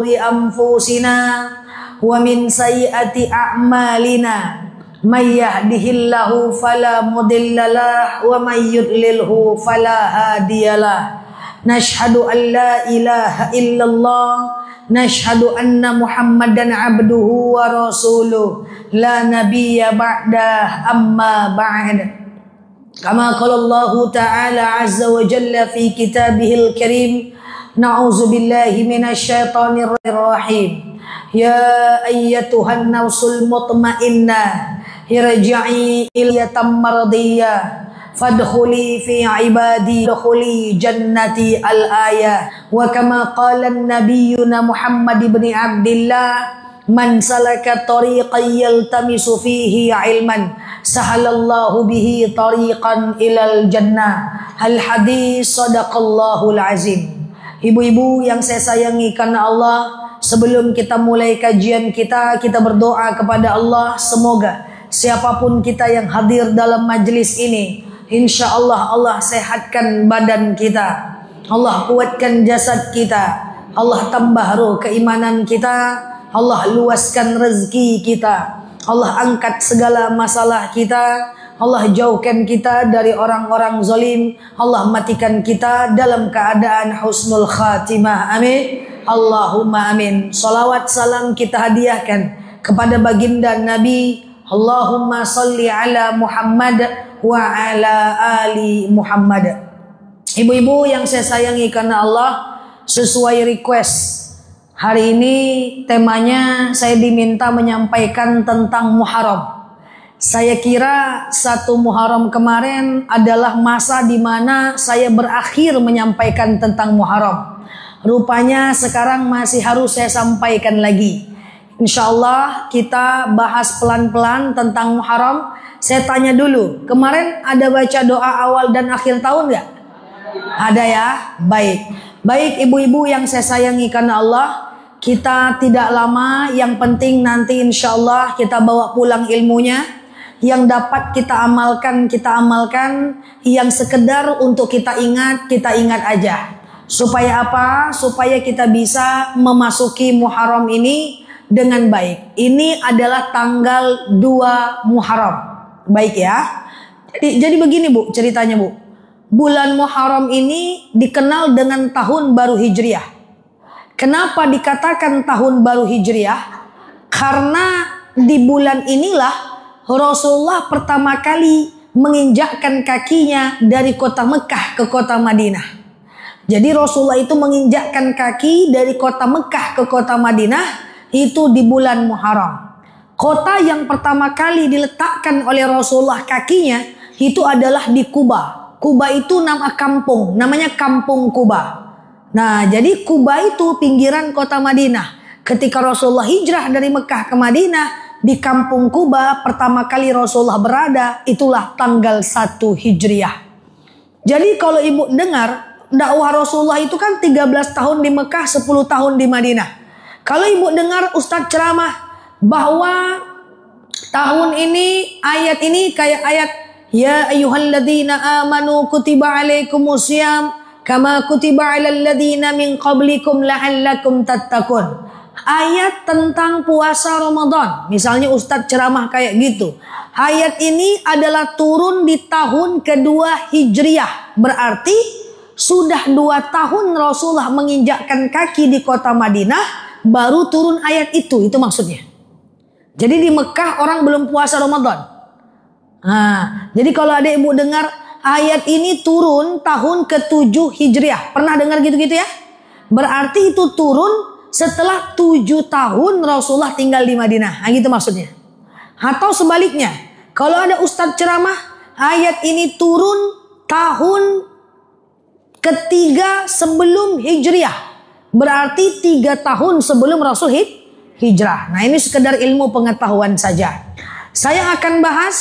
syururi anfusina wa min sayyiati a'malina. May yahdihillahu fala mudhillalah wa may yudlilhu fala hadiyalah. Nashhadu an la ilaha illallah, nashhadu anna Muhammadan abduhu wa rasuluh, la nabiyya ba'dah, amma ba'd. Kama qala Allah ta'ala azza wa jalla fi kitabihil karim, na'udzu billahi minasy syaithanir rajim. Ya ayyatuhan nafsul mutmainnah, irji'i ilatam mardiyah, fadkhuli fi ibadi, dkhuli jannati al-ayah. Wa kama qala nabiyyuna Muhammad ibn Abdillah, man salaka tariqan yaltamisu fihi ilman, sahalallahu bihi tariqan ilal jannah. Al hadis, sadaqallahul azim. Ibu-ibu yang saya sayangi karena Allah, sebelum kita mulai kajian kita berdoa kepada Allah, semoga siapapun kita yang hadir dalam majlis ini, insya Allah Allah sehatkan badan kita, Allah kuatkan jasad kita, Allah tambah roh keimanan kita, Allah luaskan rezeki kita, Allah angkat segala masalah kita, Allah jauhkan kita dari orang-orang zalim, Allah matikan kita dalam keadaan husnul khatimah. Amin. Allahumma amin. Salawat salam kita hadiahkan kepada baginda Nabi. Allahumma salli ala Muhammad wa ala ali Muhammad. Ibu-ibu yang saya sayangi karena Allah, sesuai request, hari ini temanya saya diminta menyampaikan tentang Muharram. Saya kira 1 Muharram kemarin adalah masa di mana saya berakhir menyampaikan tentang Muharram. Rupanya sekarang masih harus saya sampaikan lagi. Insya Allah kita bahas pelan-pelan tentang Muharram. Saya tanya dulu, kemarin ada baca doa awal dan akhir tahun gak? Ada ya? Baik. Baik ibu-ibu yang saya sayangi karena Allah, kita tidak lama, yang penting nanti insya Allah kita bawa pulang ilmunya. Yang dapat kita amalkan. Yang sekedar untuk kita ingat aja. Supaya apa? Supaya kita bisa memasuki Muharram ini dengan baik. Ini adalah tanggal 2 Muharram. Baik ya. Jadi begini Bu, ceritanya Bu. Bulan Muharram ini dikenal dengan tahun baru Hijriah. Kenapa dikatakan tahun baru Hijriah? Karena di bulan inilah Rasulullah pertama kali menginjakkan kakinya dari kota Mekah ke kota Madinah. Jadi Rasulullah itu menginjakkan kaki dari kota Mekah ke kota Madinah itu di bulan Muharram. Kota yang pertama kali diletakkan oleh Rasulullah kakinya itu adalah di Kuba. Kuba itu nama kampung, namanya Kampung Kuba. Nah, jadi Kuba itu pinggiran kota Madinah. Ketika Rasulullah hijrah dari Mekah ke Madinah, di Kampung Kuba pertama kali Rasulullah berada, itulah tanggal 1 Hijriah. Jadi kalau ibu dengar, dakwah Rasulullah itu kan 13 tahun di Mekah, 10 tahun di Madinah. Kalau ibu dengar Ustadz ceramah bahwa tahun ini, ayat ini kayak ayat ya ayyuhalladzina amanu kutiba alaikumusiyam kama kutiba alal ladzina min qablikum la'allakum tattaqun. Ayat tentang puasa Ramadan. Misalnya Ustadz ceramah kayak gitu. Ayat ini adalah turun di tahun kedua Hijriah. Berarti sudah 2 tahun Rasulullah menginjakkan kaki di kota Madinah, baru turun ayat itu maksudnya. Jadi di Mekah orang belum puasa Ramadan. Nah, jadi kalau ada ibu dengar ayat ini turun tahun ke-7 Hijriah, pernah dengar gitu-gitu ya? Berarti itu turun setelah 7 tahun Rasulullah tinggal di Madinah. Nah, gitu maksudnya. Atau sebaliknya, kalau ada ustadz ceramah, ayat ini turun tahun ketiga sebelum Hijriah. Berarti 3 tahun sebelum Rasul hijrah. Nah, ini sekedar ilmu pengetahuan saja. Saya akan bahas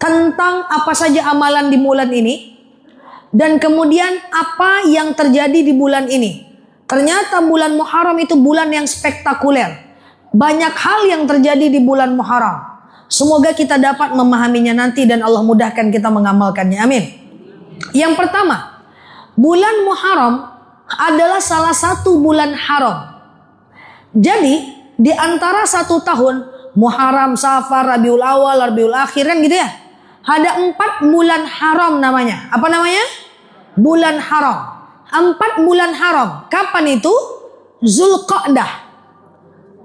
tentang apa saja amalan di bulan ini. Dan kemudian apa yang terjadi di bulan ini. Ternyata bulan Muharram itu bulan yang spektakuler. Banyak hal yang terjadi di bulan Muharram. Semoga kita dapat memahaminya nanti dan Allah mudahkan kita mengamalkannya. Amin. Yang pertama, bulan Muharram adalah salah satu bulan haram. Jadi di antara 1 tahun, Muharram, Safar, Rabiul Awal, Rabiul Akhir kan gitu ya. Ada 4 bulan haram namanya. Apa namanya? Bulan haram. 4 bulan haram. Kapan itu? Zulqa'dah,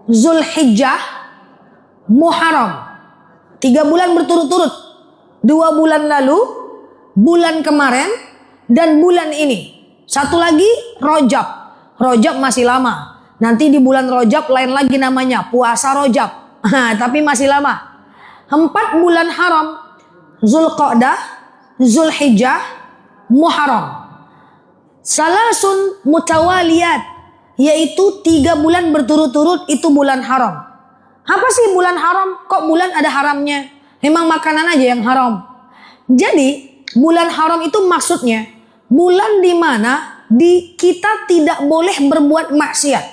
Zulhijjah, Muharram. 3 bulan berturut-turut. 2 bulan lalu, bulan kemarin, dan bulan ini. 1 lagi Rajab. Rajab masih lama. Nanti di bulan Rajab lain lagi namanya, puasa Rajab. Tapi masih lama. 4 bulan haram. Zulqa'dah, Zulhijjah, Muharram. Salasun mutawaliyat, yaitu 3 bulan berturut-turut itu bulan haram. Apa sih bulan haram? Kok bulan ada haramnya? Memang makanan aja yang haram. Jadi bulan haram itu maksudnya bulan di mana kita tidak boleh berbuat maksiat,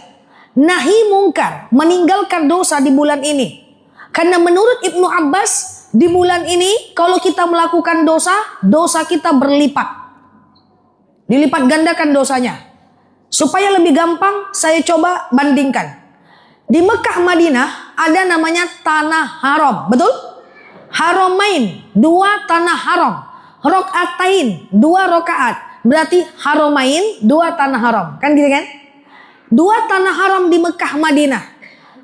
nahi mungkar, meninggalkan dosa di bulan ini. Karena menurut Ibnu Abbas, di bulan ini kalau kita melakukan dosa, dosa kita berlipat. Dilipat gandakan dosanya. Supaya lebih gampang, saya coba bandingkan. Di Mekah Madinah ada namanya tanah haram, betul? Haramain, 2 tanah haram. Rokaatain, 2 rokaat. Berarti haramain, 2 tanah haram. Kan gitu kan? 2 tanah haram di Mekah Madinah.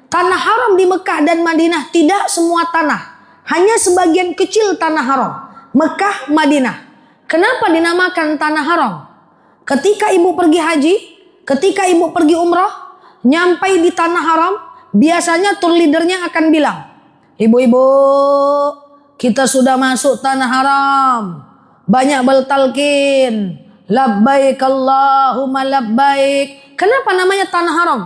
Tanah haram di Mekah dan Madinah tidak semua tanah. Hanya sebagian kecil tanah haram. Mekah, Madinah. Kenapa dinamakan tanah haram? Ketika ibu pergi haji, ketika ibu pergi umrah, nyampai di tanah haram, biasanya tour leadernya akan bilang, ibu-ibu, kita sudah masuk tanah haram. Banyak bertalqin. Labbaik Allahumma labbaik. Kenapa namanya tanah haram?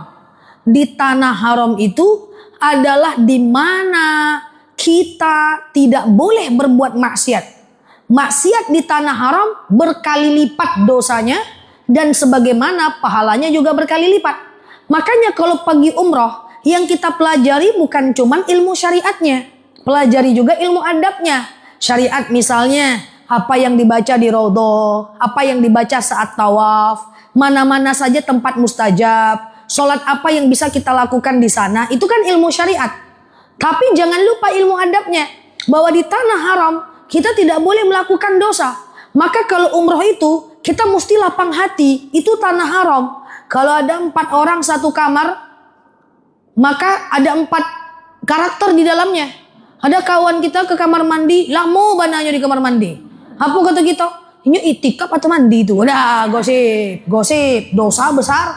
Di tanah haram itu adalah di mana kita tidak boleh berbuat maksiat. Maksiat di tanah haram berkali lipat dosanya dan sebagaimana pahalanya juga berkali lipat. Makanya kalau pergi umroh yang kita pelajari bukan cuman ilmu syariatnya, pelajari juga ilmu adabnya. Syariat misalnya apa yang dibaca di raudhah, apa yang dibaca saat tawaf, mana-mana saja tempat mustajab, sholat apa yang bisa kita lakukan di sana, itu kan ilmu syariat. Tapi jangan lupa ilmu adabnya. Bahwa di tanah haram kita tidak boleh melakukan dosa. Maka kalau umroh itu kita mesti lapang hati. Itu tanah haram. Kalau ada 4 orang 1 kamar, maka ada 4 karakter di dalamnya. Ada kawan kita ke kamar mandi, lama bananya di kamar mandi. Apa kata kita? Ini itikaf atau mandi itu? Udah gosip, gosip, dosa besar.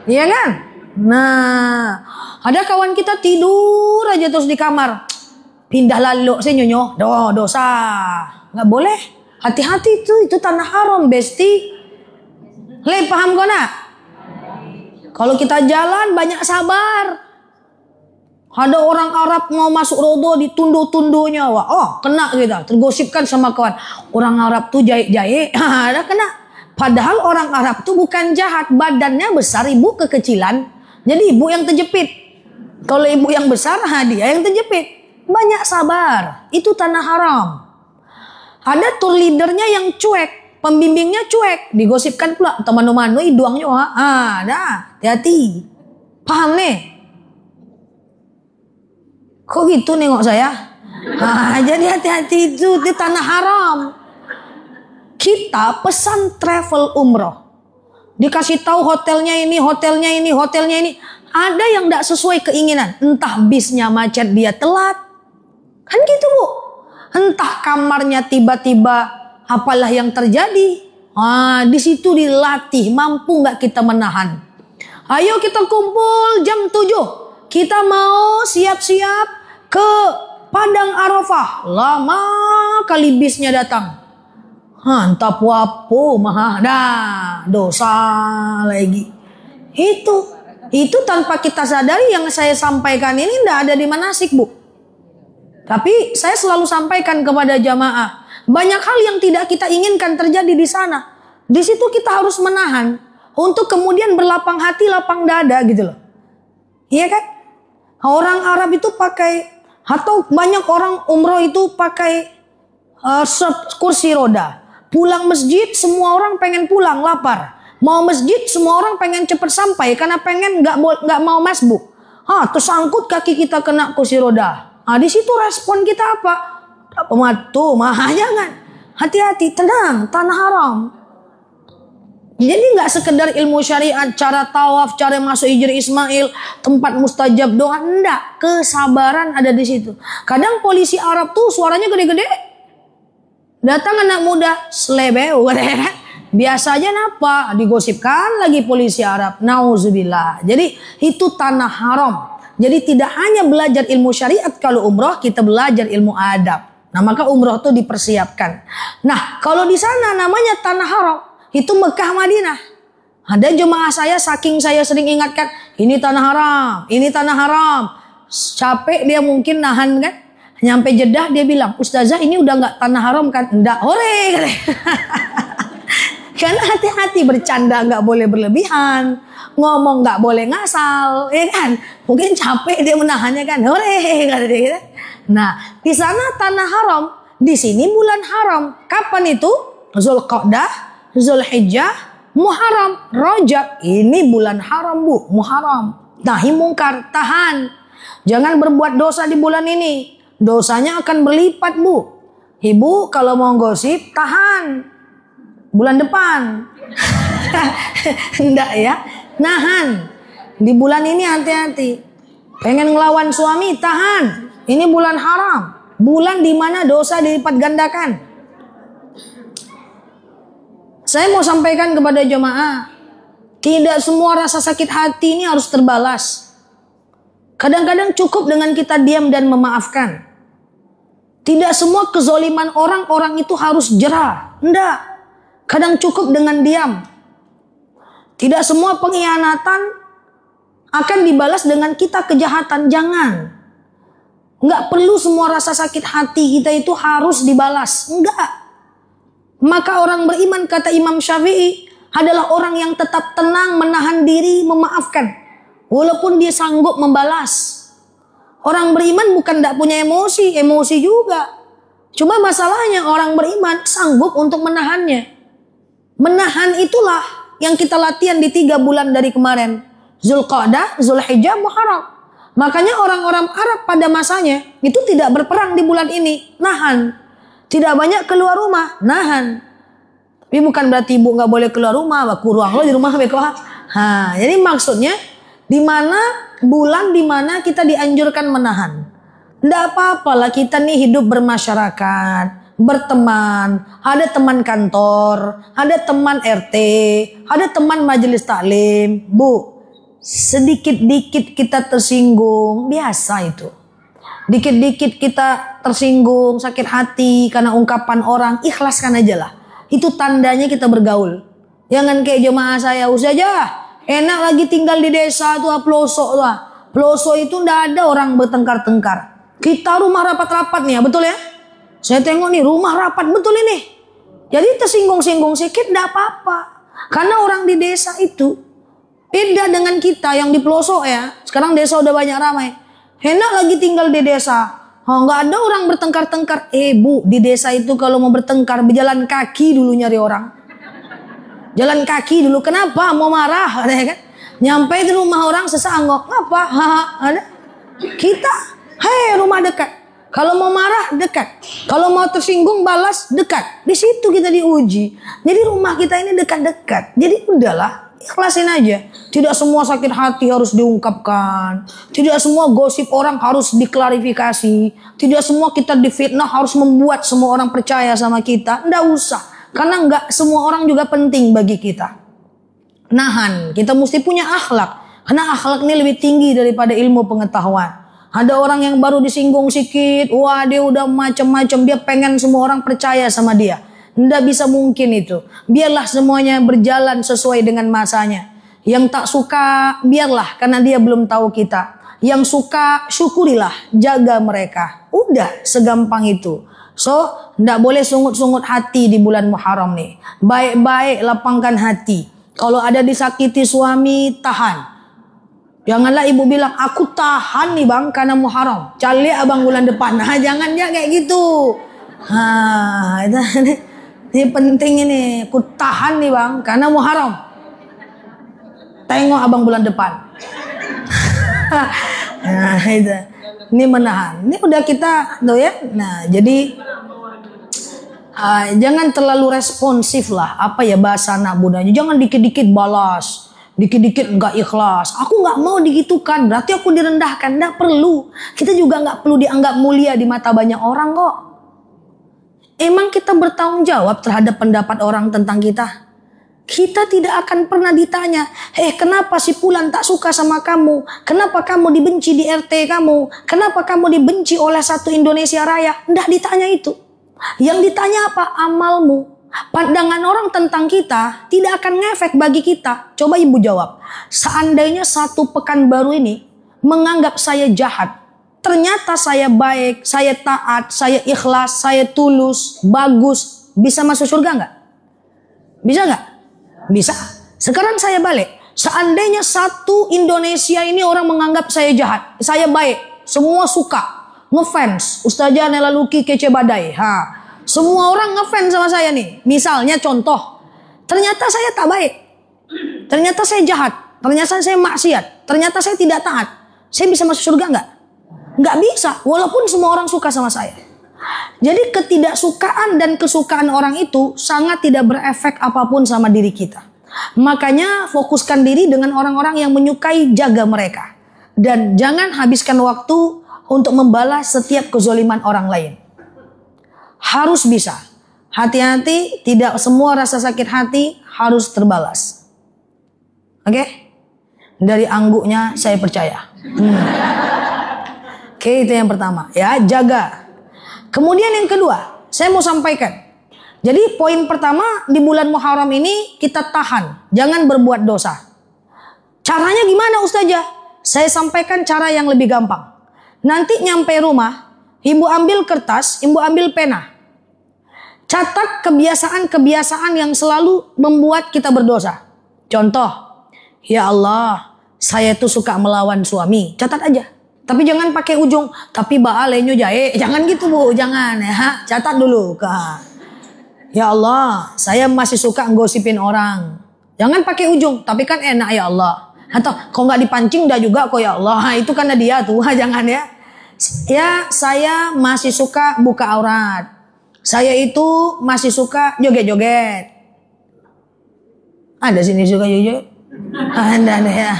Iya kan? Nah, ada kawan kita tidur aja terus di kamar. Pindah lalu saya nyonyo. Dosa. Nggak boleh. Hati-hati itu tanah haram, besti. Le, paham kau nak? Kalau kita jalan banyak sabar. Ada orang Arab mau masuk rodo ditundu-tundunya. Wah, oh kena kita. Tergosipkan sama kawan. Orang Arab tuh jahit-jahit. Ada kena. Padahal orang Arab tuh bukan jahat. Badannya besar, ibu kekecilan. Jadi ibu yang terjepit. Kalau ibu yang besar, dia yang terjepit. Banyak sabar. Itu tanah haram. Ada tour leadernya yang cuek. Pembimbingnya cuek. Digosipkan pula. Teman-teman, iduangnya. Dah. Hati-hati. Paham nih? Kok gitu nengok saya? Jadi hati-hati itu tanah haram. Kita pesan travel umroh. Dikasih tahu hotelnya ini, hotelnya ini, hotelnya ini. Ada yang tidak sesuai keinginan. Entah bisnya macet dia telat. Kan gitu bu. Entah kamarnya tiba-tiba apalah yang terjadi. Di situ dilatih. Mampu nggak kita menahan. Ayo kita kumpul jam 7. Kita mau siap-siap ke Padang Arafah. Lama kali bisnya datang. Entah apa mah dah dosa lagi. Itu tanpa kita sadari yang saya sampaikan ini tidak ada di manasik bu. Tapi saya selalu sampaikan kepada jamaah. Banyak hal yang tidak kita inginkan terjadi di sana. Di situ kita harus menahan. Untuk kemudian berlapang hati, lapang dada gitu loh. Iya kan? Orang Arab itu pakai. Atau banyak orang umroh itu pakai kursi roda. Pulang masjid semua orang pengen pulang lapar. Mau masjid semua orang pengen cepat sampai karena pengen nggak mau masbuk. Tersangkut kaki kita kena kursi roda. Di situ respon kita apa? Jangan. Hati-hati, tenang, tanah haram. Jadi nggak sekedar ilmu syariat, cara tawaf, cara masuk Hijri Ismail, tempat mustajab doa, enggak. Kesabaran ada di situ. Kadang polisi Arab tuh suaranya gede-gede. Datang anak muda, selebeu, biasa aja napa, digosipkan lagi polisi Arab. Nauzubillah. Jadi itu tanah haram. Jadi tidak hanya belajar ilmu syariat kalau umroh, kita belajar ilmu adab. Nah, maka umroh itu dipersiapkan. Nah, kalau di sana namanya tanah haram, itu Mekah Madinah. Ada jemaah saya, saking saya sering ingatkan, ini tanah haram, ini tanah haram. Capek dia mungkin nahan kan. Nyampe Jeddah dia bilang, Ustazah ini udah nggak tanah haram kan? Enggak, hore. Karena hati-hati bercanda nggak boleh berlebihan, ngomong nggak boleh ngasal, ya kan? Mungkin capek dia menahannya kan, hore kata dia gitu. Nah, di sana tanah haram, di sini bulan haram. Kapan itu? Zulqa'dah, Zulhijjah, Muharram, Rajab. Ini bulan haram, Bu, Muharram. Nahi mungkar, tahan. Jangan berbuat dosa di bulan ini. Dosanya akan berlipat, Bu. Ibu kalau mau gosip, tahan. Bulan depan. Enggak ya. Nahan. Di bulan ini hati-hati. Pengen ngelawan suami, tahan. Ini bulan haram. Bulan di mana dosa dilipat gandakan. Saya mau sampaikan kepada jemaah, tidak semua rasa sakit hati ini harus terbalas. Kadang-kadang cukup dengan kita diam dan memaafkan. Tidak semua kezoliman orang itu harus jera. Enggak. Kadang cukup dengan diam. Tidak semua pengkhianatan akan dibalas dengan kita kejahatan. Jangan. Enggak perlu semua rasa sakit hati kita itu harus dibalas. Enggak. Maka orang beriman, kata Imam Syafi'i, adalah orang yang tetap tenang, menahan diri, memaafkan. Walaupun dia sanggup membalas. Orang beriman bukan tidak punya emosi juga. Cuma masalahnya orang beriman sanggup untuk menahannya. Menahan itulah yang kita latihan di 3 bulan dari kemarin. Zulqa'dah, Zulhijjah, Muharram. Makanya orang-orang Arab pada masanya itu tidak berperang di bulan ini. Nahan. Tidak banyak keluar rumah, nahan. Tapi bukan berarti ibu nggak boleh keluar rumah, baku ruang lo di rumah bekoha. Jadi maksudnya di mana bulan di mana kita dianjurkan menahan. Nggak apa-apalah kita nih hidup bermasyarakat, berteman, ada teman kantor, ada teman RT, ada teman majelis taklim. Bu, sedikit-dikit kita tersinggung, biasa itu. Dikit-dikit kita tersinggung, sakit hati karena ungkapan orang, ikhlaskan aja lah. Itu tandanya kita bergaul. Jangan kayak jemaah saya, Ustazah, enak lagi tinggal di desa tuh, pelosok tuh. Pelosok itu ndak ada orang bertengkar-tengkar. Kita rumah rapat-rapat nih ya, betul ya? Saya tengok nih, rumah rapat betul ini. Jadi tersinggung-singgung sedikit ndak apa-apa. Karena orang di desa itu beda dengan kita yang di pelosok ya. Sekarang desa udah banyak ramai. Enak lagi tinggal di desa. Nggak ada orang bertengkar-tengkar. Bu, di desa itu kalau mau bertengkar berjalan kaki dulu nyari orang. Jalan kaki dulu. Kenapa? Mau marah, kan? Nyampe di rumah orang sesanggok. Ngapa? Ada. Kita, rumah dekat. Kalau mau marah dekat. Kalau mau tersinggung balas dekat. Di situ kita diuji. Jadi rumah kita ini dekat-dekat. Jadi udahlah. Ikhlasin aja. Tidak semua sakit hati harus diungkapkan. Tidak semua gosip orang harus diklarifikasi. Tidak semua kita difitnah harus membuat semua orang percaya sama kita. Nggak usah. Karena nggak semua orang juga penting bagi kita. Nahan. Kita mesti punya akhlak. Karena akhlak ini lebih tinggi daripada ilmu pengetahuan. Ada orang yang baru disinggung sedikit. Wah, dia udah macam-macam. Dia pengen semua orang percaya sama dia. Tidak bisa mungkin itu. Biarlah semuanya berjalan sesuai dengan masanya. Yang tak suka, biarlah karena dia belum tahu kita. Yang suka, syukurilah, jaga mereka. Udah, segampang itu. So, tidak boleh sungut-sungut hati di bulan Muharram nih. Baik-baik lapangkan hati. Kalau ada disakiti suami, tahan. Janganlah ibu bilang, aku tahan nih bang karena Muharram. Cari abang bulan depan. Nah, jangan ya kayak gitu. Ini penting ini. Aku tahan nih bang karena Muharram. Tengok abang bulan depan. Nah, itu. Ini menahan. Ini udah kita tuh ya. Nah, jadi jangan terlalu responsif lah. Apa ya bahasa anak mudanya? Jangan dikit-dikit balas, dikit-dikit nggak ikhlas. Aku nggak mau digitukan. Berarti aku direndahkan. Nggak perlu. Kita juga nggak perlu dianggap mulia di mata banyak orang kok. Emang kita bertanggung jawab terhadap pendapat orang tentang kita? Kita tidak akan pernah ditanya, kenapa si Fulan tak suka sama kamu? Kenapa kamu dibenci di RT kamu? Kenapa kamu dibenci oleh satu Indonesia Raya? Nggak ditanya itu. Yang ditanya apa? Amalmu. Pandangan orang tentang kita tidak akan ngefek bagi kita. Coba ibu jawab. Seandainya satu pekan baru ini menganggap saya jahat. Ternyata saya baik, saya taat, saya ikhlas, saya tulus, bagus. Bisa masuk surga nggak? Bisa nggak? Bisa. Sekarang saya balik. Seandainya satu Indonesia ini orang menganggap saya jahat, saya baik, semua suka, ngefans, Ustazah Nela Luki kece badai. Semua orang ngefans sama saya nih. Misalnya contoh, ternyata saya tak baik, ternyata saya jahat, ternyata saya maksiat, ternyata saya tidak taat. Saya bisa masuk surga nggak? Nggak bisa. Walaupun semua orang suka sama saya. Jadi ketidaksukaan dan kesukaan orang itu sangat tidak berefek apapun sama diri kita. Makanya fokuskan diri dengan orang-orang yang menyukai, jaga mereka. Dan jangan habiskan waktu untuk membalas setiap kezoliman orang lain. Harus bisa. Hati-hati, tidak semua rasa sakit hati harus terbalas. Oke? Dari angguknya saya percaya. Oke, itu yang pertama. Ya, jaga. Kemudian yang kedua, saya mau sampaikan. Jadi poin pertama di bulan Muharram ini kita tahan, jangan berbuat dosa. Caranya gimana Ustazah? Saya sampaikan cara yang lebih gampang. Nanti nyampe rumah, ibu ambil kertas, ibu ambil pena. Catat kebiasaan-kebiasaan yang selalu membuat kita berdosa. Contoh, ya Allah, saya tuh suka melawan suami. Catat aja. Tapi jangan pakai ujung, tapi baalenyo jahe. Jangan gitu Bu, jangan ya. Catat dulu. Ya Allah, saya masih suka ngosipin orang. Jangan pakai ujung, tapi kan enak ya Allah. Atau kok nggak dipancing dah juga kok ya Allah. Itu karena dia tuh, jangan ya. Ya, saya masih suka buka aurat. Saya itu masih suka joget-joget. Ada sini suka joget? Ada ya.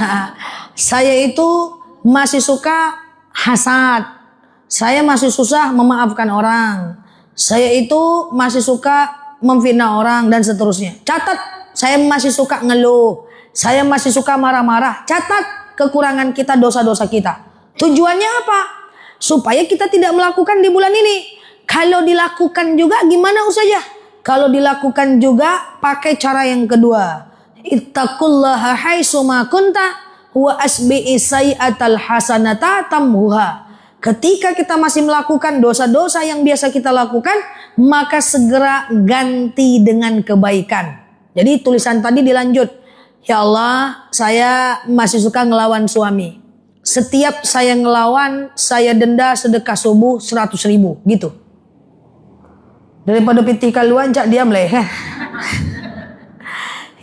Saya itu masih suka hasad. Saya masih susah memaafkan orang. Saya itu masih suka memfitnah orang dan seterusnya. Catat, saya masih suka ngeluh. Saya masih suka marah-marah. Catat kekurangan kita, dosa-dosa kita. Tujuannya apa? Supaya kita tidak melakukan di bulan ini. Kalau dilakukan juga gimana Ustazah? Kalau dilakukan juga pakai cara yang kedua. Ittaqullaha haitsuma kunta wa asbi'i sayyi'atal hasanata tamhuha. Ketika kita masih melakukan dosa-dosa yang biasa kita lakukan, maka segera ganti dengan kebaikan. Jadi tulisan tadi dilanjut. Ya Allah, saya masih suka ngelawan suami. Setiap saya ngelawan, saya denda sedekah subuh 100.000 gitu. Daripada piti kaluan cak diam leh.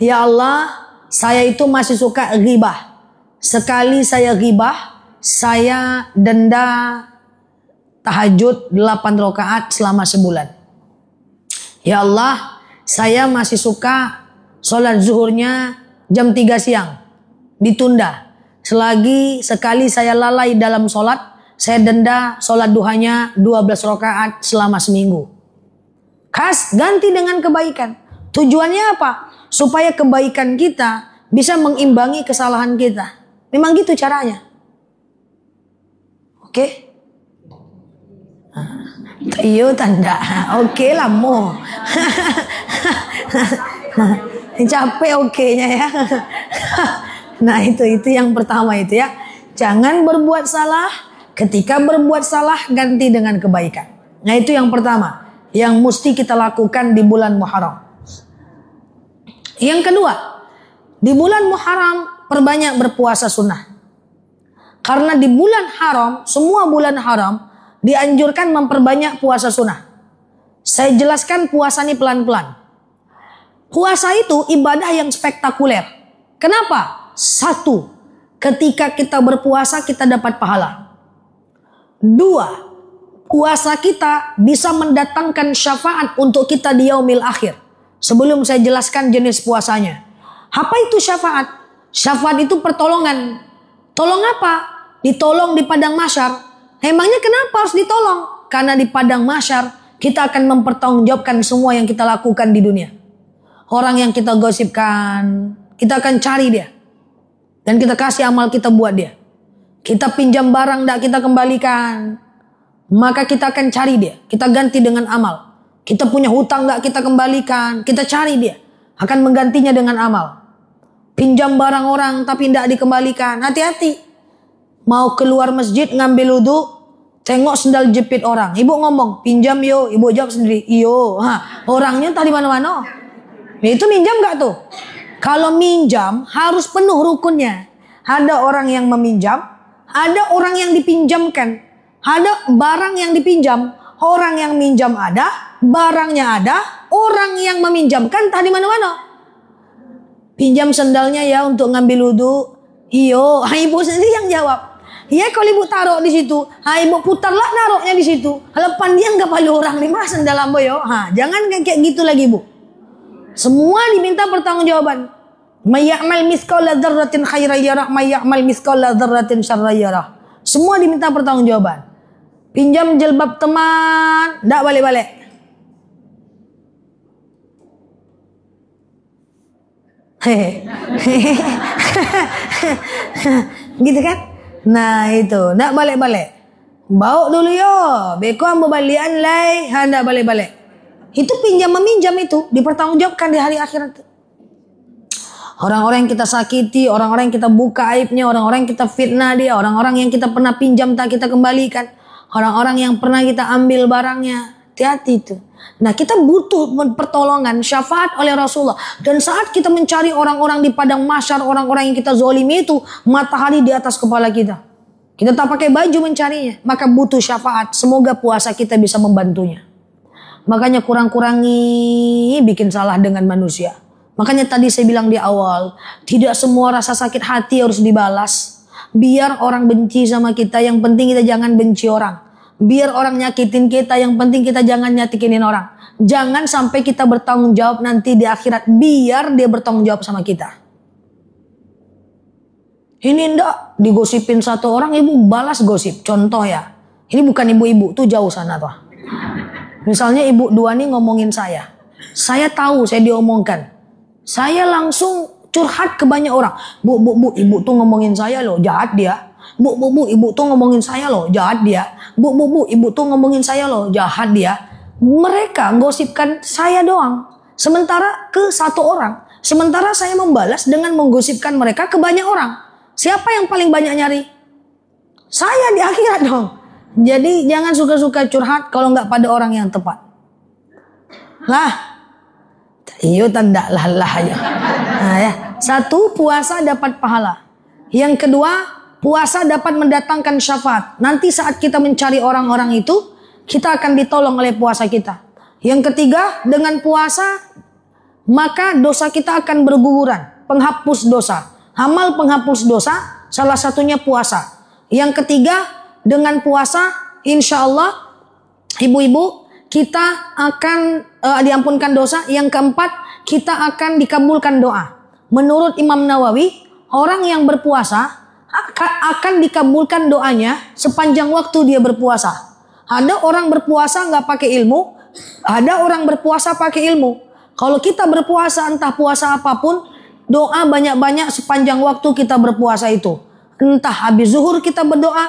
Ya Allah, saya itu masih suka ghibah. Sekali saya ghibah, saya denda tahajud 8 rakaat selama sebulan. Ya Allah, saya masih suka sholat zuhurnya jam 3 siang. Ditunda. Selagi sekali saya lalai dalam sholat, saya denda sholat duhanya 12 rakaat selama seminggu. Ganti dengan kebaikan. Tujuannya apa? Supaya kebaikan kita bisa mengimbangi kesalahan kita. Memang gitu caranya. Oke? Iyo tanda. Oke lah mo. Capek oke-nya ya. Nah itu yang pertama itu ya. Jangan berbuat salah. Ketika berbuat salah ganti dengan kebaikan. Nah itu yang pertama. Yang mesti kita lakukan di bulan Muharram. Yang kedua, di bulan Muharram perbanyak berpuasa sunnah. Karena di bulan haram, semua bulan haram dianjurkan memperbanyak puasa sunnah. Saya jelaskan puasa ini pelan-pelan. Puasa itu ibadah yang spektakuler. Kenapa? Satu, ketika kita berpuasa kita dapat pahala. Dua, puasa kita bisa mendatangkan syafaat untuk kita di yaumil akhir. Sebelum saya jelaskan jenis puasanya. Apa itu syafaat? Syafaat itu pertolongan. Tolong apa? Ditolong di padang mahsyar. Emangnya kenapa harus ditolong? Karena di padang mahsyar kita akan mempertanggungjawabkan semua yang kita lakukan di dunia. Orang yang kita gosipkan, kita akan cari dia. Dan kita kasih amal kita buat dia. Kita pinjam barang tidak kita kembalikan. Maka kita akan cari dia. Kita ganti dengan amal. Kita punya hutang tidak kita kembalikan. Kita cari dia. Akan menggantinya dengan amal. Pinjam barang orang tapi tidak dikembalikan. Hati-hati. Mau keluar masjid ngambil wudu, tengok sendal jepit orang. Ibu ngomong, pinjam yo. Ibu jawab sendiri, iyo. Orangnya tadi mana-mana. Itu minjam gak tuh? Kalau minjam harus penuh rukunnya. Ada orang yang meminjam, ada orang yang dipinjamkan. Ada barang yang dipinjam, orang yang minjam ada, barangnya ada, orang yang meminjamkan tadi mana-mana. Pinjam sendalnya ya untuk ngambil wudu. Iyo, ibu sendiri yang jawab. Ya kalau ibu taruh di situ, ibu putarlah naruhnya di situ. Lepas dia nggak palu orang lima sendal ambo yo. Jangan kayak gitu lagi bu. Semua diminta pertanggungjawaban. Mayyamal miskala dzarratin khairan yarah, mayyamal miskala dzarratin syarran yarah. Semua diminta pertanggungjawaban. Pinjam jilbab teman, ndak balik-balik. Gitu kan? Nah itu, ndak balik-balik. Bawa dulu yo, beko ambo balian lai, ndak balik-balik. Itu pinjam meminjam itu dipertanggungjawabkan di hari akhirat. Orang-orang yang kita sakiti, orang-orang yang kita buka aibnya, orang-orang yang kita fitnah dia, orang-orang yang kita pernah pinjam tak kita kembalikan, orang-orang yang pernah kita ambil barangnya. Hati-hati itu. Nah kita butuh pertolongan, syafaat oleh Rasulullah. Dan saat kita mencari orang-orang di padang mahsyar, orang-orang yang kita zolimi itu, matahari di atas kepala kita. Kita tak pakai baju mencarinya, maka butuh syafaat. Semoga puasa kita bisa membantunya. Makanya kurang-kurangi bikin salah dengan manusia. Makanya tadi saya bilang di awal, tidak semua rasa sakit hati harus dibalas. Biar orang benci sama kita, yang penting kita jangan benci orang. Biar orang nyakitin kita, yang penting kita jangan nyakitinin orang. Jangan sampai kita bertanggung jawab nanti di akhirat, biar dia bertanggung jawab sama kita. Ini ndak digosipin satu orang, ibu balas gosip. Contoh ya, ini bukan ibu-ibu, tuh jauh sana tuh. Misalnya ibu dua nih ngomongin saya tahu saya diomongkan. Saya langsung curhat ke banyak orang. Bu, ibu tuh ngomongin saya loh, jahat dia. Bu, ibu tuh ngomongin saya loh, jahat dia. Bu, ibu tuh ngomongin saya loh, jahat dia. Mereka gosipkan saya doang. Sementara ke satu orang. Sementara saya membalas dengan menggosipkan mereka ke banyak orang. Siapa yang paling banyak nyari? Saya di akhirat dong. Jadi jangan suka-suka curhat kalau nggak pada orang yang tepat. Lah. Iyo tanda lah ya. Nah, ya. Satu, puasa dapat pahala. Yang kedua, puasa dapat mendatangkan syafaat. Nanti saat kita mencari orang-orang itu, kita akan ditolong oleh puasa kita. Yang ketiga, dengan puasa maka dosa kita akan berguguran, penghapus dosa. Amal penghapus dosa, salah satunya puasa. Yang ketiga, dengan puasa, insya Allah, ibu-ibu, kita akan diampunkan dosa. Yang keempat, kita akan dikabulkan doa. Menurut Imam Nawawi, orang yang berpuasa akan dikabulkan doanya sepanjang waktu dia berpuasa. Ada orang berpuasa nggak pakai ilmu, ada orang berpuasa pakai ilmu. Kalau kita berpuasa entah puasa apapun, doa banyak-banyak sepanjang waktu kita berpuasa itu. Entah habis zuhur kita berdoa,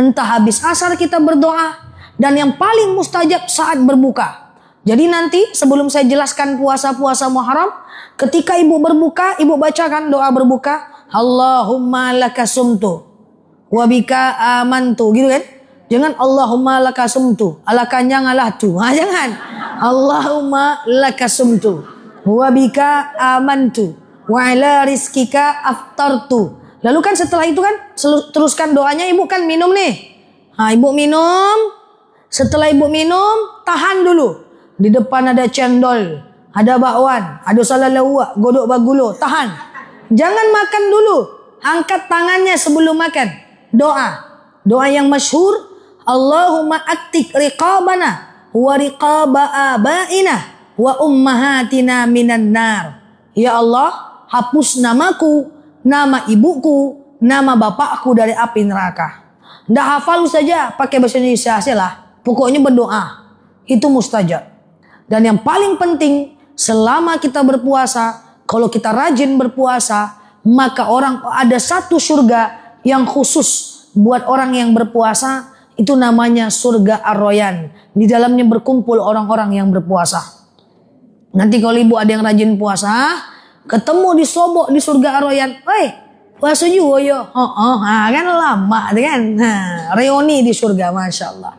entah habis asar kita berdoa. Dan yang paling mustajab saat berbuka. Jadi nanti sebelum saya jelaskan puasa-puasa Muharram, ketika ibu berbuka, ibu bacakan doa berbuka. Allahumma laka sumtu wa bika amantu, gitu kan? Jangan Allahumma laka sumtu, alakanya ngalah tu. Jangan. Allahumma laka sumtu wa bika amantu wa ala rizkika aftartu. Lalu kan setelah itu kan teruskan doanya, ibu kan minum nih. Ibu minum. Setelah ibu minum, tahan dulu. Di depan ada cendol, ada bakwan, ada salalawa, godok bagulo, tahan. Jangan makan dulu. Angkat tangannya sebelum makan. Doa yang masyhur, Allahumma attik riqabana wa riqaba abaina wa ummahatina minan nar. Ya Allah, hapus namaku, nama ibuku, nama bapakku dari api neraka. Nggak hafal saja pakai bahasa Indonesia lah. Pokoknya berdoa. Itu mustajab. Dan yang paling penting, selama kita berpuasa, kalau kita rajin berpuasa, maka ada satu surga yang khusus buat orang yang berpuasa. Itu namanya surga Ar-Royan. Di dalamnya berkumpul orang-orang yang berpuasa. Nanti kalau ibu ada yang rajin puasa, ketemu di Sobok di surga Ar-Royan. Puasa juga yo. Kan lama kan. Reuni di surga, Masya Allah.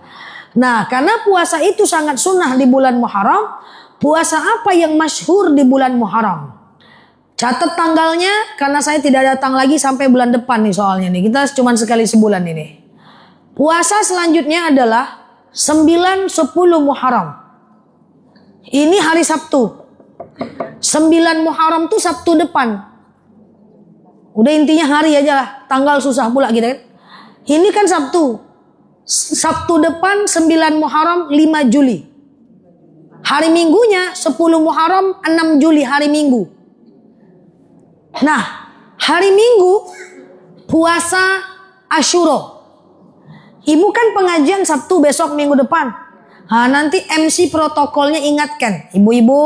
Nah, karena puasa itu sangat sunnah di bulan Muharram. Puasa apa yang masyhur di bulan Muharram? Catat tanggalnya, karena saya tidak datang lagi sampai bulan depan nih soalnya nih. Kita cuma sekali sebulan ini. Puasa selanjutnya adalah 9-10 Muharram. Ini hari Sabtu. 9 Muharram tuh Sabtu depan. Udah intinya hari aja lah. Tanggal susah pula gitu kan. Ini kan Sabtu. Sabtu depan 9 Muharram 5 Juli. Hari Minggunya 10 Muharram 6 Juli hari Minggu. Nah, hari Minggu puasa Asyura. Ibu kan pengajian Sabtu besok minggu depan. Nanti MC protokolnya ingatkan. Ibu-ibu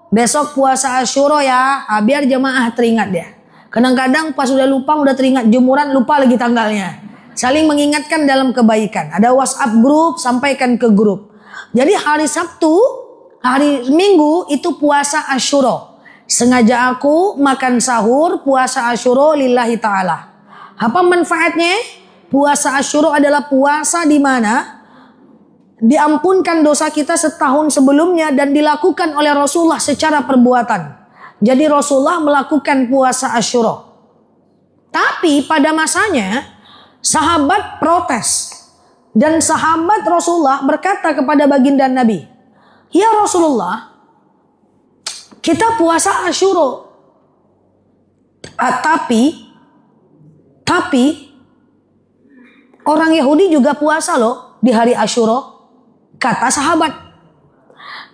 besok puasa Asyura ya. Biar jemaah teringat dia. Kadang-kadang pas udah lupa, udah teringat jemuran, lupa lagi tanggalnya. Saling mengingatkan dalam kebaikan. Ada WhatsApp grup, sampaikan ke grup. Jadi hari Sabtu, hari Minggu itu puasa Asyura. Sengaja aku makan sahur puasa Asyura lillahi ta'ala. Apa manfaatnya? Puasa Asyura adalah puasa di mana diampunkan dosa kita setahun sebelumnya dan dilakukan oleh Rasulullah secara perbuatan. Jadi Rasulullah melakukan puasa Asyura. Tapi pada masanya sahabat protes. Dan sahabat Rasulullah berkata kepada baginda Nabi, "Ya Rasulullah, kita puasa Asyura. Tapi orang Yahudi juga puasa loh di hari Asyura," kata sahabat.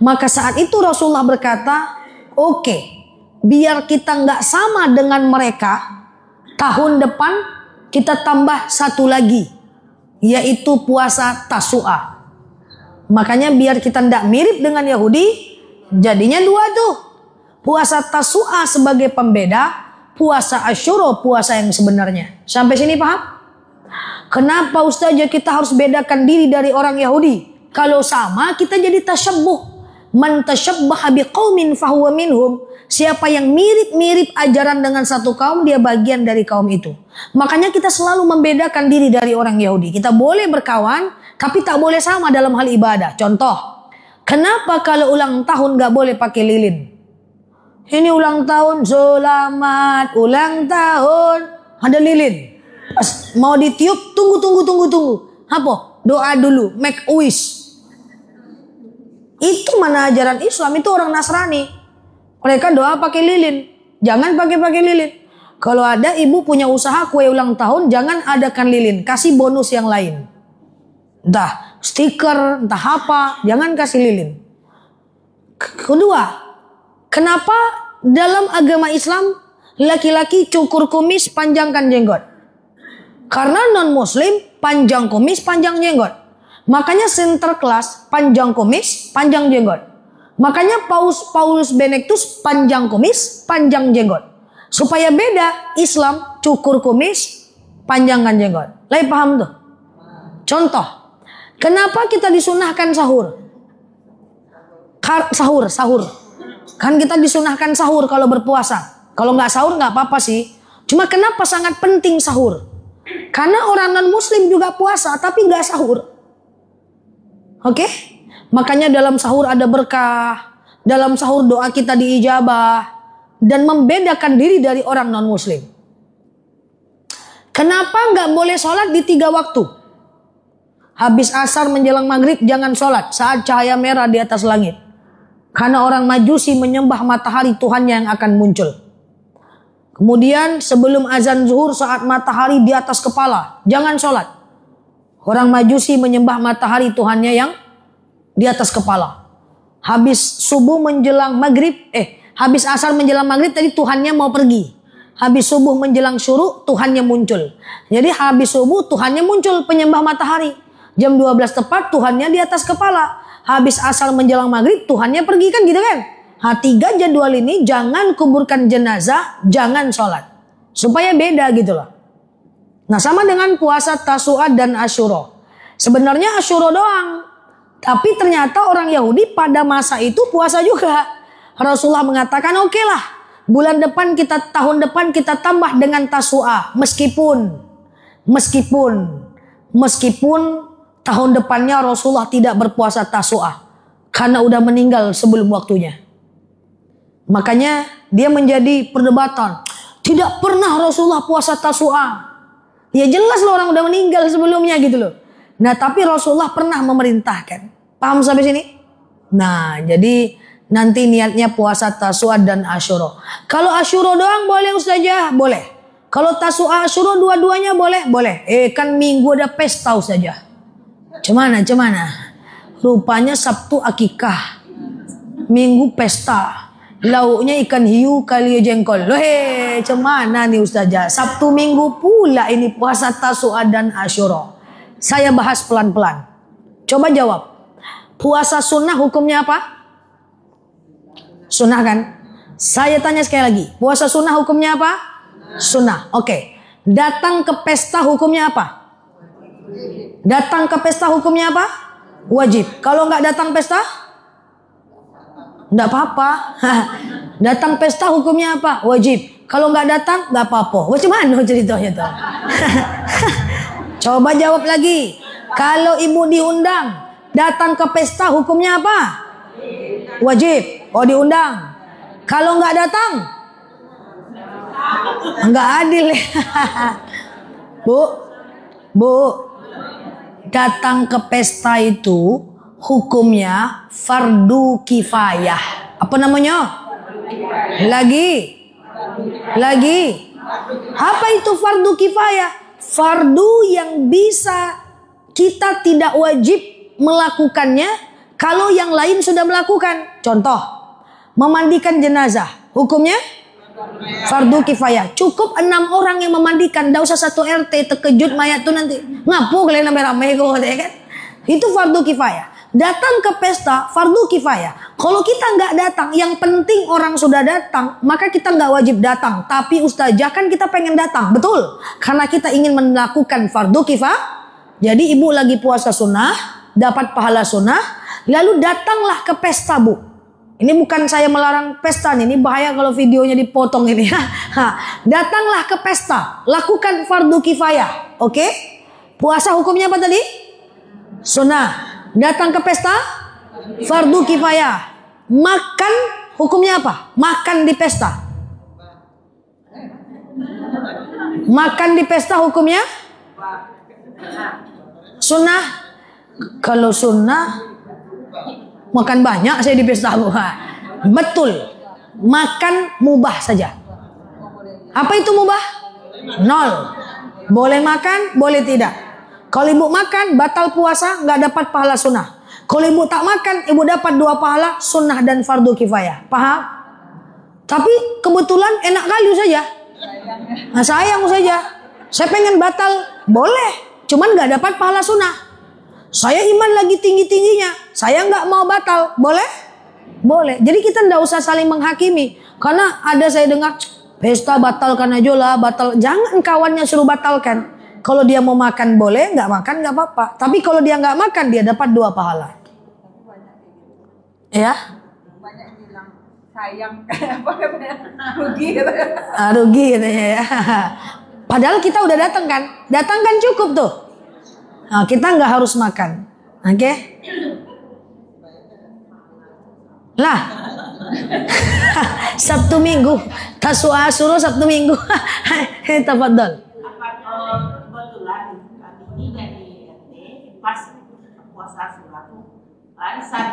Maka saat itu Rasulullah berkata, "Oke, biar kita nggak sama dengan mereka, tahun depan kita tambah satu lagi, yaitu puasa Tasu'a." Makanya biar kita nggak mirip dengan Yahudi, jadinya dua tuh. Puasa Tasu'a sebagai pembeda, puasa Asyura puasa yang sebenarnya. Sampai sini paham? Kenapa Ustazah kita harus bedakan diri dari orang Yahudi? Kalau sama kita jadi tasyabbuh. Man tasyabbaha biqaumin fahuwa minhum. Siapa yang mirip-mirip ajaran dengan satu kaum, dia bagian dari kaum itu. Makanya kita selalu membedakan diri dari orang Yahudi. Kita boleh berkawan, tapi tak boleh sama dalam hal ibadah. Contoh, kenapa kalau ulang tahun gak boleh pakai lilin? Ini ulang tahun, selamat ulang tahun, ada lilin. Pas mau ditiup, tunggu. Apa? Doa dulu, make a wish. Itu mana ajaran Islam, itu orang Nasrani. Mereka doa pakai lilin. Jangan pakai lilin. Kalau ada ibu punya usaha kue ulang tahun, jangan adakan lilin. Kasih bonus yang lain. Entah stiker, entah apa. Jangan kasih lilin. Kedua, kenapa dalam agama Islam laki-laki cukur kumis, panjangkan jenggot? Karena non-muslim panjang kumis, panjang jenggot. Makanya Sinterklas panjang kumis, panjang jenggot. Makanya Paulus Benedictus panjang kumis, panjang jenggot. Supaya beda, Islam cukur kumis, panjangkan jenggot. Lai paham tuh? Contoh, kenapa kita disunahkan sahur? Sahur. Kan kita disunahkan sahur kalau berpuasa. Kalau nggak sahur nggak apa-apa sih. Cuma kenapa sangat penting sahur? Karena orang non-muslim juga puasa, tapi nggak sahur. Oke? Makanya dalam sahur ada berkah, dalam sahur doa kita diijabah, dan membedakan diri dari orang non-muslim. Kenapa nggak boleh sholat di 3 waktu? Habis asar menjelang maghrib jangan sholat saat cahaya merah di atas langit. Karena orang Majusi menyembah matahari Tuhannya yang akan muncul. Kemudian sebelum azan zuhur saat matahari di atas kepala, jangan sholat. Orang Majusi menyembah matahari Tuhannya yang di atas kepala. Habis subuh menjelang maghrib, habis asar menjelang maghrib tadi Tuhannya mau pergi. Habis subuh menjelang syuruk Tuhannya muncul. Jadi habis subuh Tuhannya muncul penyembah matahari. Jam 12 tepat Tuhannya di atas kepala. Habis asar menjelang maghrib Tuhannya pergi, kan gitu kan. 3 jadwal ini jangan kuburkan jenazah, jangan sholat. Supaya beda gitu loh. Nah sama dengan puasa Tasu'a dan Asyura. Sebenarnya Asyura doang. Tapi ternyata orang Yahudi pada masa itu puasa juga. Rasulullah mengatakan oke lah. Tahun depan kita tambah dengan Tasu'a. Meskipun tahun depannya Rasulullah tidak berpuasa Tasu'a. Karena udah meninggal sebelum waktunya. Makanya dia menjadi perdebatan. Tidak pernah Rasulullah puasa Tasu'a. Ya jelas loh orang udah meninggal sebelumnya gitu loh. Nah tapi Rasulullah pernah memerintahkan. Paham sampai sini? Nah jadi nanti niatnya puasa Tasu'a dan Asyura. Kalau Asyura doang boleh Ustazah? Boleh. Kalau Tasu'a Asyura dua-duanya boleh? Boleh. Kan minggu ada pesta Ustazah. Cemana? Rupanya Sabtu akikah. Minggu pesta. Lauknya ikan hiu kali jengkol. Cemana nih Ustazah? Sabtu Minggu pula ini puasa Tasu'a dan Asyura. Saya bahas pelan-pelan. Coba jawab. Puasa sunnah hukumnya apa? Sunnah kan? Saya tanya sekali lagi. Puasa sunnah hukumnya apa? Sunnah. Oke. Datang ke pesta hukumnya apa? Datang ke pesta hukumnya apa? Wajib. Kalau nggak datang pesta? Nggak apa-apa. Datang pesta hukumnya apa? Wajib. Kalau nggak datang nggak apa-apa. Bagaimana ceritanya tuh? Coba jawab lagi. Kalau ibu diundang datang ke pesta hukumnya apa? Wajib. Oh diundang. Kalau nggak datang nggak adil. Bu, datang ke pesta itu hukumnya fardu kifayah. Apa namanya? Lagi. Apa itu fardu kifayah? Fardu yang bisa kita tidak wajib melakukannya kalau yang lain sudah melakukan. Contoh, memandikan jenazah. Hukumnya fardu kifayah. Cukup 6 orang yang memandikan. Tidak usah 1 RT terkejut mayat tuh nanti. Ngapu kalian rame-rame kok, kan? Itu fardu kifayah. Datang ke pesta fardu kifayah. Kalau kita nggak datang, yang penting orang sudah datang, maka kita nggak wajib datang. Tapi Ustazah kan kita pengen datang, betul? Karena kita ingin melakukan fardu kifayah. Jadi ibu lagi puasa sunnah, dapat pahala sunnah, lalu datanglah ke pesta bu. Ini bukan saya melarang pesta nih, ini bahaya kalau videonya dipotong ini. Datanglah ke pesta, lakukan fardu kifayah, oke? Puasa hukumnya apa tadi? Sunnah. Datang ke pesta fardu kifayah. Makan hukumnya apa? Makan di pesta. Makan di pesta hukumnya sunnah. Kalau sunnah makan banyak saya di pesta. Betul. Makan mubah saja. Apa itu mubah? 0. Boleh makan, boleh tidak. Kalau ibu makan, batal puasa, nggak dapat pahala sunnah. Kalau ibu tak makan, ibu dapat 2 pahala sunnah dan fardu kifayah. Paham? Tapi kebetulan enak kali saja. Nah, sayang saja. Saya pengen batal, boleh. Cuman nggak dapat pahala sunnah. Saya iman lagi tinggi-tingginya. Saya nggak mau batal, boleh? Boleh. Jadi kita nggak usah saling menghakimi. Karena ada saya dengar, pesta batalkan aja lah, batal. Jangan kawannya suruh batalkan. Kalau dia mau makan boleh, nggak makan nggak apa-apa. Tapi kalau dia nggak makan, dia dapat 2 pahala. Ya? Banyak bilang sayang, rugi gitu. Rugi katanya ya. Padahal kita udah datang kan? Datang kan cukup tuh. Nah, kita nggak harus makan. Oke? Lah. Sabtu Minggu. Tasu'a Asyura Sabtu Minggu. Tafadhol. Kebetulan kami ini dari RT pas puasa Asyura tuh arisan.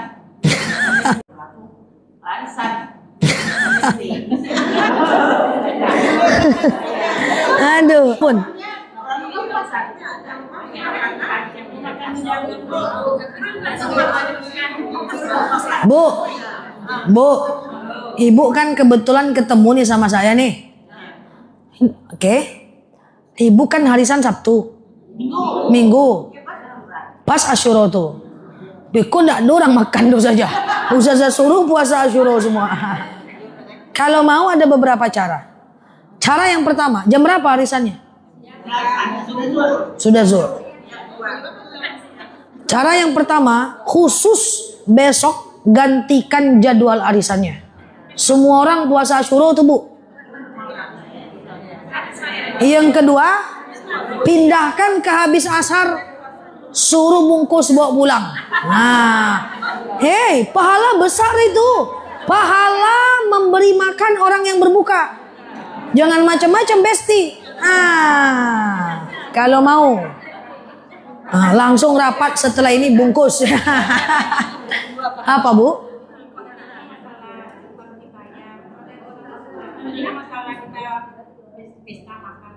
apapun. Bu, Bu, Ibu kan kebetulan ketemu nih sama saya nih. Oke. Ibu kan harisan Sabtu. Minggu. Pas Asyura tuh. Kok enggak ada orang makan tuh saja. Ustazah suruh puasa Asyura semua. Kalau mau ada beberapa cara. Cara yang pertama, jam berapa harisannya? Sudah zuhur. Cara yang pertama, khusus besok gantikan jadwal arisannya. Semua orang puasa Asyura tuh, Bu. Yang kedua, pindahkan ke habis asar, suruh bungkus bawa pulang. Nah, hei, pahala besar itu. Pahala memberi makan orang yang berbuka. Jangan macam-macam, Besti. Kalau mau. Langsung rapat setelah ini bungkus. Apa, Bu? Masalah kita pesta makan.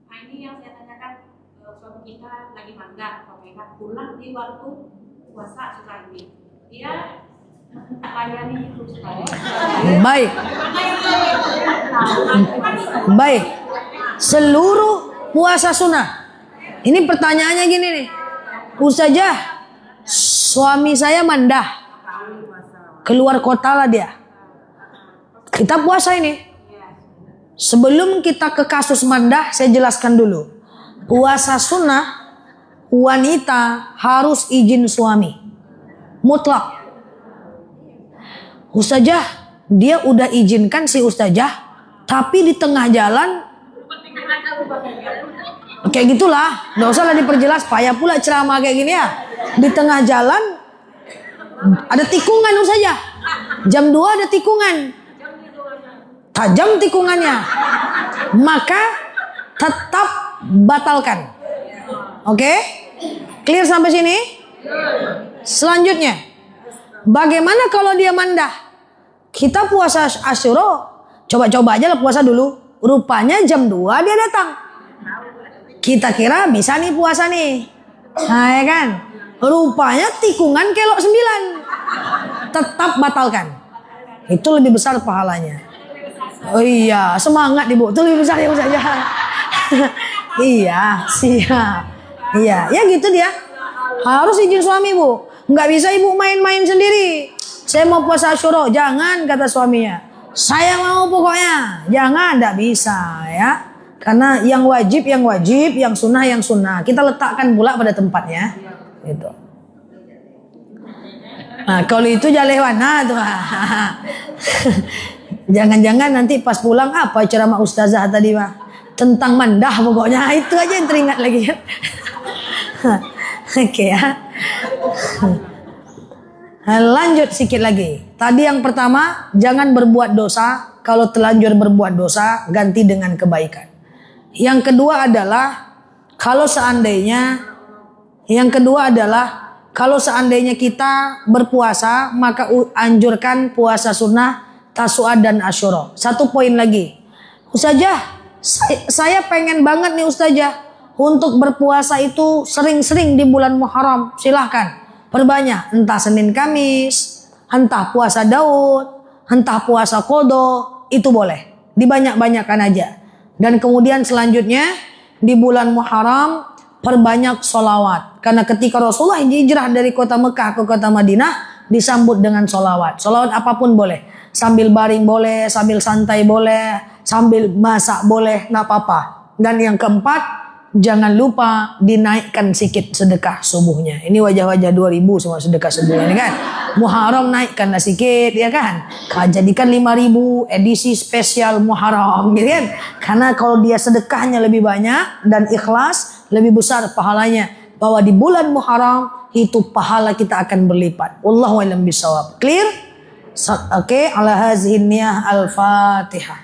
Nah, ini yang saya tanyakan, suami kita lagi mangga, pulang di waktu puasa setelah ini. Dia layani itu sekali. Baik. Baik. Seluruh puasa sunnah. Ini pertanyaannya gini nih. Ustazah, suami saya mandah. Keluar kota lah dia. Kita puasa ini. Sebelum kita ke kasus mandah, saya jelaskan dulu. Puasa sunnah, wanita harus izin suami. Mutlak. Ustazah, dia udah izinkan si ustazah, tapi di tengah jalan kayak gitulah, nggak usah lah diperjelas, payah pula ceramah kayak gini ya. Di tengah jalan ada tikungan ustazah, jam 2 ada tikungan, tajam tikungannya, maka tetap batalkan. Oke? Clear sampai sini? Selanjutnya, bagaimana kalau dia mandah? Kita puasa Asyura, coba-coba aja lah puasa dulu. Rupanya jam 2 dia datang. Kita kira bisa nih puasa nih. Nah ya kan? Rupanya tikungan kelok 9. Tetap batalkan. Itu lebih besar pahalanya. Oh iya, semangat Ibu. Itu lebih besar ya saja. Iya, siap. Iya, ya gitu dia. Harus izin suami, Bu. Nggak bisa Ibu main-main sendiri. Saya mau puasa Asyura, jangan, kata suaminya. Saya mau pokoknya, jangan, nggak bisa ya. Karena yang wajib, yang sunnah. Kita letakkan pula pada tempatnya. Gitu. Nah, kalau itu jalewana tuh. Jangan-jangan nanti pas pulang apa ceramah ustazah tadi mah tentang mandah pokoknya. Itu aja yang teringat lagi. Oke ya. Lanjut sedikit lagi. Tadi yang pertama, jangan berbuat dosa. Kalau terlanjur berbuat dosa, ganti dengan kebaikan. Yang kedua adalah kalau seandainya kita berpuasa, maka anjurkan puasa sunnah, Tasu'a dan Asyura. Satu poin lagi. Ustazah, saya pengen banget nih Ustazah untuk berpuasa itu sering-sering di bulan Muharram. Silahkan. Perbanyak, entah Senin Kamis, entah puasa Daud, entah puasa Qadha, itu boleh. Dibanyak-banyakan aja. Dan kemudian selanjutnya di bulan Muharram perbanyak sholawat. Karena ketika Rasulullah hijrah dari kota Mekah ke kota Madinah disambut dengan sholawat. Sholawat apapun boleh. Sambil baring boleh, sambil santai boleh, sambil masak boleh, nggak apa-apa. Dan yang keempat, jangan lupa dinaikkan sedikit sedekah subuhnya. Ini wajah-wajah 2000 semua sedekah subuhnya ini kan. Muharram naikkanlah sedikit ya kan. Jadikan 5000 edisi spesial Muharram gitu kan. Karena kalau dia sedekahnya lebih banyak dan ikhlas, lebih besar pahalanya. Bahwa di bulan Muharram itu pahala kita akan berlipat. Wallahu a'lam bishawab. Clear? Oke, ala hazihi niyah al-Fatihah.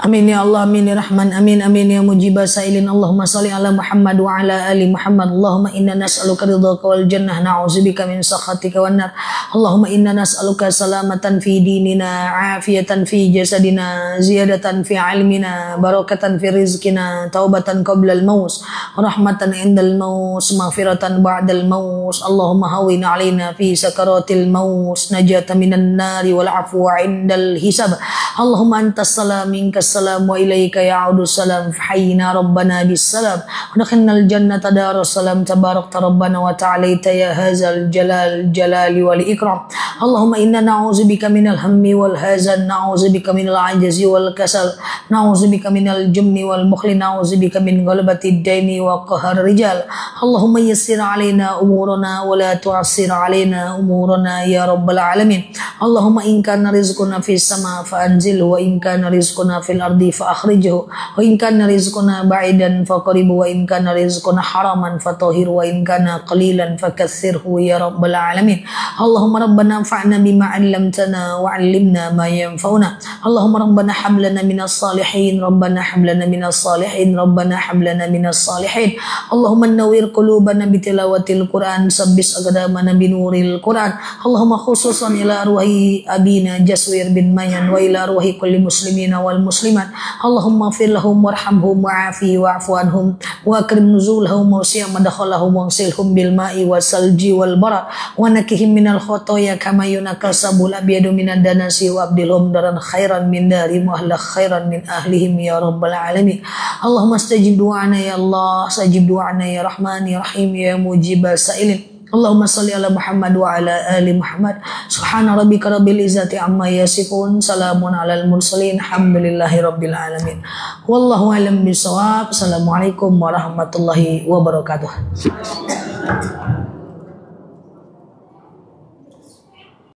Amin ya Allah, amin ya Rahman, amin amin ya mujibah sailin. Allahumma salli ala Muhammad wa ala ali Muhammad. Allahumma inna nas'aluka ridhaka wal jannah, na'udzubika min sakhatika wan nar. Allahumma inna nas'aluka salamatan fi dinina, afiyatan fi jasadina, ziyadatan fi ilmina, barakatan fi rizqina, taubatan qabla al-maut, rahmatan indal maut, maghfiratan ba'dal maut. Allahumma hawwin alaina fi sakaratil maut, najatan minan nari wal afwa indal hisab. Allahumma antas salam minkas salam wa ilaika ya'udu salam, hayyina rabbana bis salam wa dakhalnal jannata darus salam, tabarakta rabbana wa ta'alaita ya hadzal jalali wal ikram. Allahumma inna na'udzubika minal hammi wal hazan, na'udzubika minal ajzi wal kasal, na'udzubika minal jumni wal bukhli, na'udzubika min ghalabati ad-daini wa qahar rijal. Allahumma yassir alaina umurana wa la tu'assir alaina umurana ya rabbal alamin. Allahumma in kana rizquna fis sama fa anzilhu, wa in kana rizquna fil ardi fa akhrijhu, wa in kana rizquna ba'idan fa qaribu, wa in kana rizquna haraman fa tahhir, wa in kana qalilan fa kaththirhu ya rabbal alamin. Allahumma rabbana anfa'na bima 'allamtana wa 'allimna ma yanfa'una. Allahumma rabbana hab lana minas salihin, rabbana hab lana minas salihin, rabbana hab lana minas salihin. Allahumma nawwir qulubana bi tilawatil Qur'an, sabbis aqdamana bi nuril Qur'an. Allahumma khususan ila ruhi abina Jaswir bin Mayan wa ila ruhi kulli muslimina wal muslimat. Allahumma fir lahum warhamhum wa'afi wa'fu anhum wa akrim nuzulahum wa wasi' madkhalahum wa silhum bil ma'i wasalji wal bara wa nakihim minal khotoya kama yunakasabul abyadu minad danasi wa abdilhum daran khairan min darim wa ahla khairan min ahlihim ya rabbal alamin. Allahumma astajib du'ana ya Allah, astajib du'ana ya Rahman ya Rahim ya mujibah sailin. Allahumma salli ala Muhammad wa ala ali Muhammad. Subhana rabbika rabbil izzati amma yasifun, salamun alal mursalin, alhamdulillahi rabbil alamin. Wallahu a'lam bishawab. Assalamualaikum warahmatullahi wabarakatuh.